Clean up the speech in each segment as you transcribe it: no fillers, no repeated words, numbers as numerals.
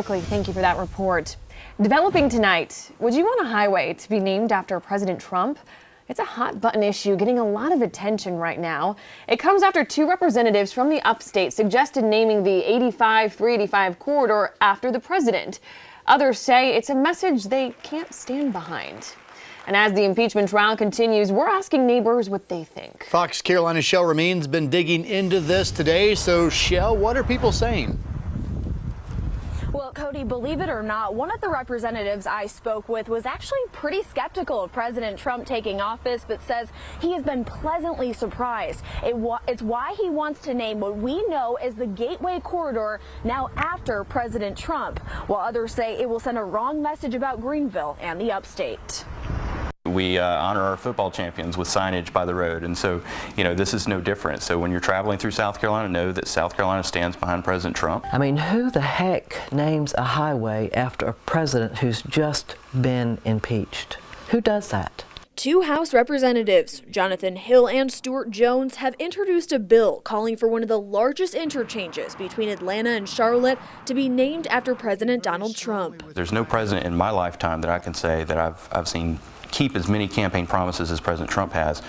Thank you for that report. Developing tonight, would you want a highway to be named after President Trump? It's a hot button issue getting a lot of attention right now. It comes after two representatives from the upstate suggested naming the 385 corridor after the president. Others say it's a message they can't stand behind. And as the impeachment trial continues, we're asking neighbors what they think. Fox-Carolina's Shell Ramin's been digging into this today. So, Shell, what are people saying? Well, Cody, believe it or not, one of the representatives I spoke with was actually pretty skeptical of President Trump taking office, but says he has been pleasantly surprised. It's why he wants to name what we know as the Gateway Corridor now after President Trump, while others say it will send a wrong message about Greenville and the upstate. We honor our football champions with signage by the road, and so, this is no different. So when you're traveling through South Carolina, know that South Carolina stands behind President Trump. I mean, who the heck names a highway after a president who's just been impeached? Who does that? Two House representatives, Jonathan Hill and Stuart Jones, have introduced a bill calling for one of the largest interchanges between Atlanta and Charlotte to be named after President Donald Trump. There's no president in my lifetime that I can say that I've seen keep as many campaign promises as President Trump has,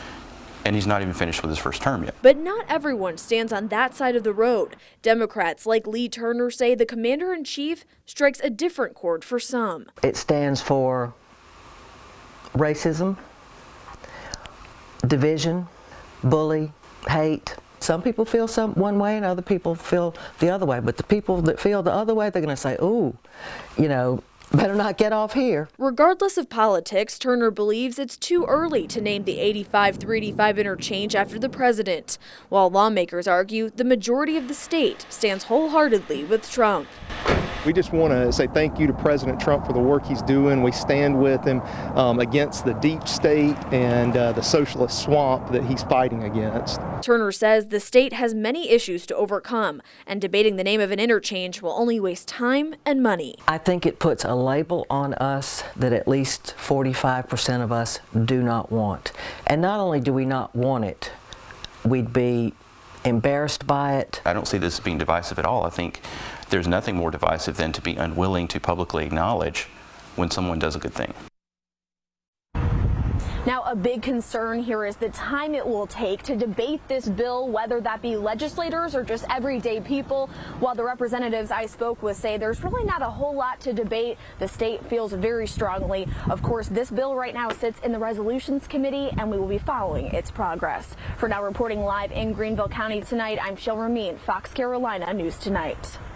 and he's not even finished with his first term yet. But not everyone stands on that side of the road. Democrats like Lee Turner say the commander-in-chief strikes a different chord for some. It stands for racism, division, bully, hate. Some people feel one way and other people feel the other way, but the people that feel the other way, they're going to say, ooh, better not get off here. Regardless of politics, Turner believes it's too early to name the 385 interchange after the president, while lawmakers argue the majority of the state stands wholeheartedly with Trump. We just want to say thank you to President Trump for the work he's doing. We stand with him against the deep state and the socialist swamp that he's fighting against. Turner says the state has many issues to overcome, and debating the name of an interchange will only waste time and money. I think it puts a label on us that at least 45% of us do not want. And not only do we not want it, we'd be embarrassed by it. I don't see this as being divisive at all. I think there's nothing more divisive than to be unwilling to publicly acknowledge when someone does a good thing. Now, a big concern here is the time it will take to debate this bill, whether that be legislators or just everyday people. While the representatives I spoke with say there's really not a whole lot to debate, the state feels very strongly. Of course, this bill right now sits in the Resolutions Committee, and we will be following its progress. For now, reporting live in Greenville County tonight, I'm Shell Ramin, Fox Carolina News Tonight.